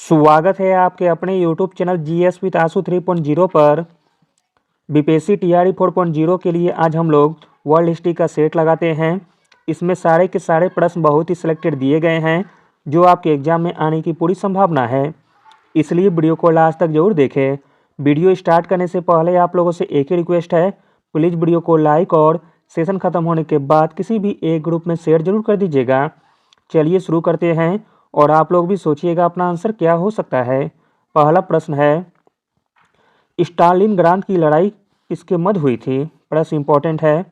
स्वागत है आपके अपने YouTube चैनल जीएस विद आंसू 3.0 पर। बीपीएससी टीआरई 4.0 के लिए आज हम लोग वर्ल्ड हिस्ट्री का सेट लगाते हैं। इसमें सारे के सारे प्रश्न बहुत ही सिलेक्टेड दिए गए हैं जो आपके एग्जाम में आने की पूरी संभावना है, इसलिए वीडियो को लास्ट तक जरूर देखें। वीडियो स्टार्ट करने से पहले आप लोगों से एक ही रिक्वेस्ट है, प्लीज़ वीडियो को लाइक और सेशन ख़त्म होने के बाद किसी भी एक ग्रुप में शेयर जरूर कर दीजिएगा। चलिए शुरू करते हैं और आप लोग भी सोचिएगा अपना आंसर क्या हो सकता है। पहला प्रश्न है, स्टालिनग्राद की लड़ाई किसके मध्य हुई थी? प्रश्न इंपॉर्टेंट है।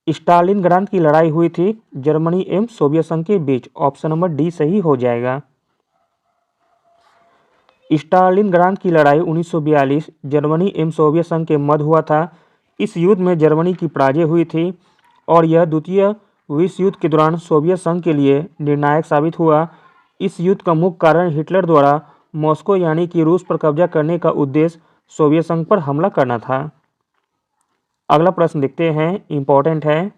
स्टालिनग्राद की लड़ाई हुई थी जर्मनी एवं सोवियत संघ के बीच। ऑप्शन नंबर डी सही हो जाएगा। स्टालिनग्राद की लड़ाई 1942 जर्मनी एवं सोवियत संघ के मध्य हुआ था। इस युद्ध में जर्मनी की पराजय हुई थी और यह द्वितीय विश्व युद्ध के दौरान सोवियत संघ के लिए निर्णायक साबित हुआ। इस युद्ध का मुख्य कारण हिटलर द्वारा मॉस्को यानी कि रूस पर कब्जा करने का उद्देश्य सोवियत संघ पर हमला करना था। अगला प्रश्न देखते हैं, इंपॉर्टेंट है।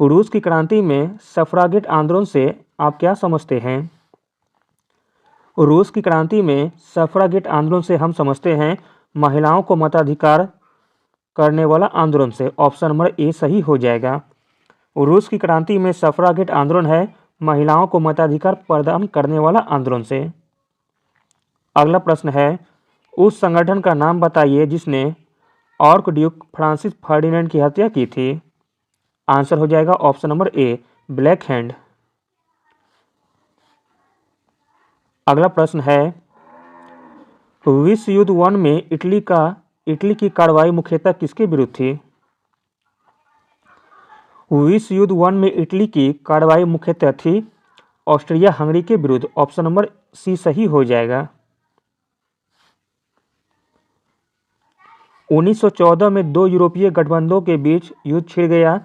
रूस की क्रांति में सफरागेट आंदोलन से आप क्या समझते हैं? रूस की क्रांति में सफरागेट आंदोलन से हम समझते हैं महिलाओं को मताधिकार करने वाला आंदोलन से। ऑप्शन नंबर ए सही हो जाएगा। रूस की क्रांति में सफरागेट आंदोलन है महिलाओं को मताधिकार प्रदान करने वाला आंदोलन से। अगला प्रश्न है, उस संगठन का नाम बताइए जिसने आर्कड्यूक फ्रांसिस फर्डिनेंड की हत्या की थी। आंसर हो जाएगा option number A black hand. अगला प्रश्न है, विश्व युद्ध 1 में इटली की कार्रवाई मुख्यतः किसके विरुद्ध थी? विश्व युद्ध 1 में इटली की कार्रवाई मुख्यतः थी ऑस्ट्रिया हंगरी के विरुद्ध। ऑप्शन नंबर सी सही हो जाएगा। 1914 में दो यूरोपीय गठबंधनों के बीच युद्ध छिड़ गया।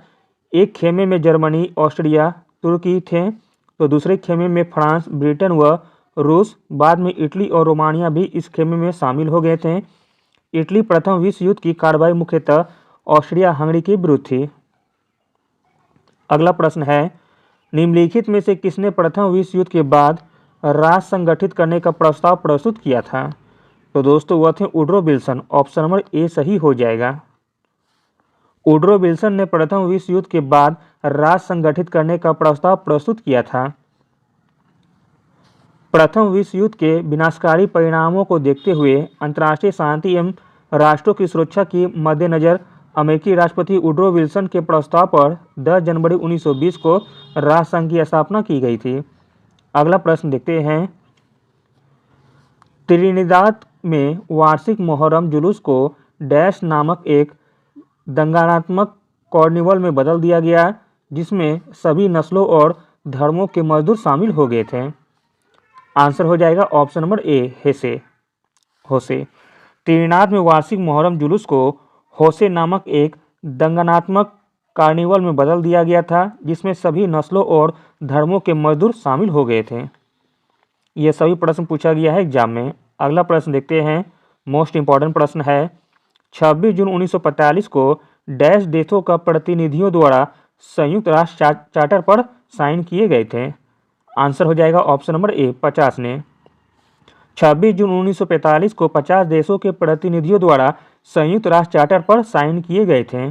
एक खेमे में जर्मनी, ऑस्ट्रिया, तुर्की थे तो दूसरे खेमे में फ्रांस, ब्रिटेन व रूस। बाद में इटली और रोमानिया भी इस खेमे में शामिल हो गए थे। इटली प्रथम विश्व युद्ध की कार्रवाई मुख्यतः ऑस्ट्रिया हंगरी के विरुद्ध थी। अगला प्रश्न है, निम्नलिखित में से किसने प्रथम विश्व युद्ध के बाद राष्ट्र संगठित करने का प्रस्ताव प्रस्तुत किया था? तो दोस्तों वह थे Woodrow Wilson. Option number A सही हो जाएगा। वुड्रो विल्सन ने प्रथम विश्व युद्ध के बाद राष्ट्र संगठित करने का प्रस्ताव प्रस्तुत किया था। प्रथम विश्व युद्ध के विनाशकारी परिणामों को देखते हुए अंतर्राष्ट्रीय शांति एवं राष्ट्रों की सुरक्षा के मद्देनजर अमेरिकी राष्ट्रपति वुड्रो विल्सन के प्रस्ताव पर 10 जनवरी 1920 को राष्ट्रसंघ की स्थापना की गई थी। अगला प्रश्न देखते हैं, त्रिनिदाद में वार्षिक मुहर्रम जुलूस को डैश नामक एक दंगात्मक कार्निवल में बदल दिया गया जिसमें सभी नस्लों और धर्मों के मजदूर शामिल हो गए थे। आंसर हो जाएगा ऑप्शन नंबर ए होसे। त्रिनिदाद में वार्षिक मुहर्रम जुलूस को होसे नामक एक दंगात्मक कार्निवल में बदल दिया गया था जिसमें सभी नस्लों और धर्मों के मजदूर शामिल हो गए थे। ये सभी प्रश्न पूछा गया है एग्जाम में। अगला प्रश्न देखते हैं, मोस्ट इंपॉर्टेंट प्रश्न है। 26 जून 1945 को डैश देशों का प्रतिनिधियों द्वारा संयुक्त राष्ट्र चार्टर पर साइन किए गए थे। आंसर हो जाएगा ऑप्शन नंबर ए 50 ने। 26 जून 1945 को 50 देशों के प्रतिनिधियों द्वारा संयुक्त राष्ट्र चार्टर पर साइन किए गए थे।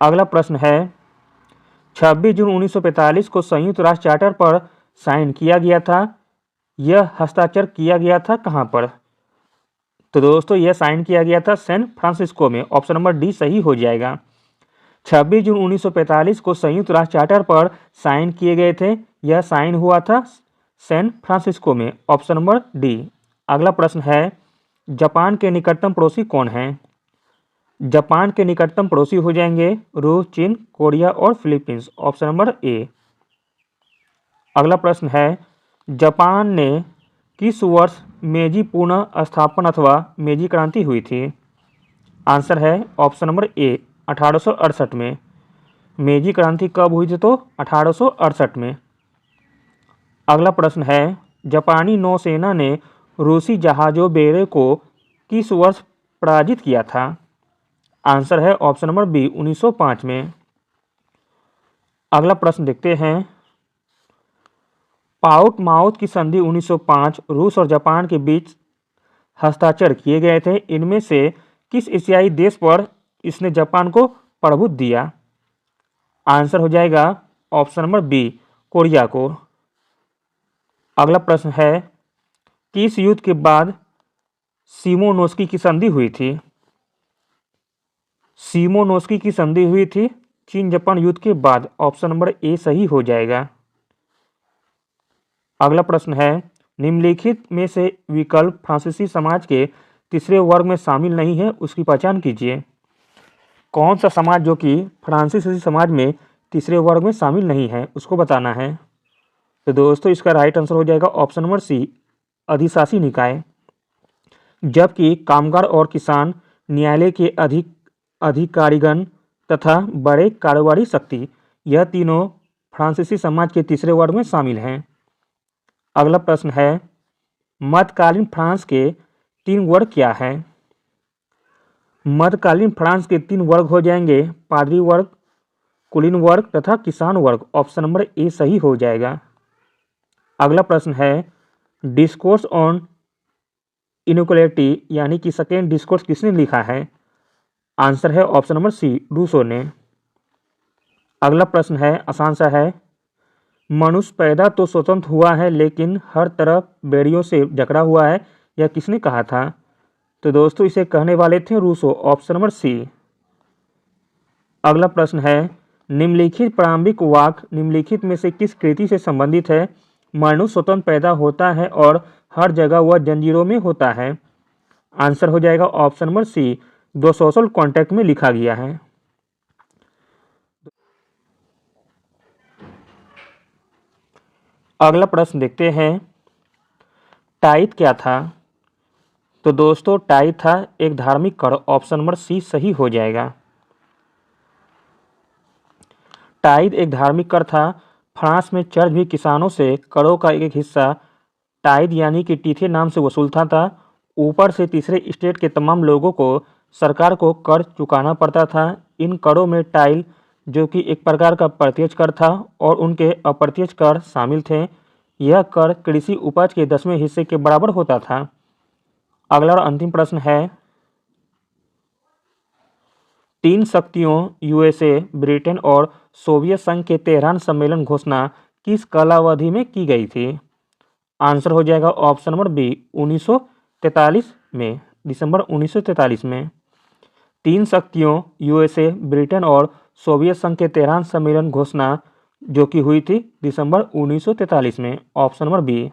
अगला प्रश्न है, 26 जून 1945 को संयुक्त राष्ट्र चार्टर पर साइन किया गया था। यह हस्ताक्षर किया गया था कहां पर? तो दोस्तों यह साइन किया गया था सैन फ्रांसिस्को में। ऑप्शन नंबर डी सही हो जाएगा। 26 जून 1945 को संयुक्त राष्ट्र चार्टर पर साइन किए गए थे। यह साइन हुआ था सैन फ्रांसिस्को में। Option number D. अगला प्रश्न है, जापान के निकटतम पड़ोसी कौन हैं? जापान के निकटतम पड़ोसी हो जाएंगे रूस, चीन, कोरिया और फिलीपींस। Option number A. अगला प्रश्न है, जापान ने किस वर्ष मेजी पुनः स्थापन अथवा मेजी क्रांति हुई थी? आंसर है ऑप्शन नंबर ए 1868 में। मेजी क्रांति कब हुई थी? तो 1868 में। अगला प्रश्न है, जापानी नौसेना ने रूसी जहाजों बेड़े को किस वर्ष पराजित किया था? आंसर है ऑप्शन नंबर बी 1905 में। अगला प्रश्न देखते हैं, पाउटमाउथ की संधि 1905 रूस और जापान के बीच हस्ताक्षर किए गए थे। इनमें से किस एशियाई देश पर इसने जापान को प्रभुत्व दिया? आंसर हो जाएगा ऑप्शन नंबर बी, कोरिया को। अगला प्रश्न है, किस युद्ध के बाद शिमोनोस्की की संधि हुई थी? शिमोनोस्की की संधि हुई थी चीन जापान युद्ध के बाद। ऑप्शन नंबर ए सही हो जाएगा। अगला प्रश्न है, निम्नलिखित में से विकल्प फ्रांसीसी समाज के तीसरे वर्ग में शामिल नहीं है, उसकी पहचान कीजिए। कौन सा समाज जो कि फ्रांसीसी समाज में तीसरे वर्ग में शामिल नहीं है, उसको बताना है। तो दोस्तों इसका राइट आंसर हो जाएगा ऑप्शन नंबर सी, अधिशासी निकाय। जबकि कामगार और किसान न्यायालय के अधिकारीगण तथा बड़े कारोबारी शक्ति, यह तीनों फ्रांसीसी समाज के तीसरे वर्ग में शामिल हैं। अगला प्रश्न है, मध्यकालीन फ्रांस के 3 वर्ग क्या हैं? मध्यकालीन फ्रांस के 3 वर्ग हो जाएंगे पादरी वर्ग, कुलीन वर्ग तथा किसान वर्ग। ऑप्शन नंबर ए सही हो जाएगा। अगला प्रश्न है, डिस्कोर्स ऑन इनइक्वालिटी यानी कि सेकेंड डिस्कोर्स किसने लिखा है? आंसर है ऑप्शन नंबर सी, रूसो ने। अगला प्रश्न है, आसान सा है, मनुष्य पैदा तो स्वतंत्र हुआ है लेकिन हर तरफ बेड़ियों से जकड़ा हुआ है, यह किसने कहा था? तो दोस्तों इसे कहने वाले थे रूसो। Option number C. अगला प्रश्न है, निम्नलिखित प्रारंभिक वाक्य निम्नलिखित में से किस कृति से संबंधित है? मनुष्य स्वतंत्र पैदा होता है और हर जगह वह जंजीरों में होता है। आंसर हो जाएगा ऑप्शन नंबर सी, दो सोशल कॉन्टैक्ट में लिखा गया है। अगला प्रश्न देखते हैं, टाइथ क्या था? तो दोस्तों टाइथ था एक धार्मिक कर। ऑप्शन नंबर सी सही हो जाएगा। टाइथ एक धार्मिक कर था। फ्रांस में चर्च भी किसानों से करों का एक हिस्सा टाइथ यानी कि टीथे नाम से वसूलता था। ऊपर से तीसरे स्टेट के तमाम लोगों को सरकार को कर चुकाना पड़ता था। इन करों में टाइल जो कि एक प्रकार का प्रत्यक्ष कर था और उनके अप्रत्यक्ष कर शामिल थे। यह कर कृषि उपज के 10वें हिस्से के बराबर होता था। अगला और अंतिम प्रश्न है, 3 शक्तियों यूएसए, ब्रिटेन और सोवियत संघ के तेहरान सम्मेलन घोषणा किस कालावधि में की गई थी? आंसर हो जाएगा ऑप्शन नंबर बी, 1943 में, दिसंबर 1943 में। 3 शक्तियों यूएसए, ब्रिटेन और सोवियत संघ के तेहरान सम्मेलन घोषणा जो कि हुई थी दिसंबर 1943 में। Option number B.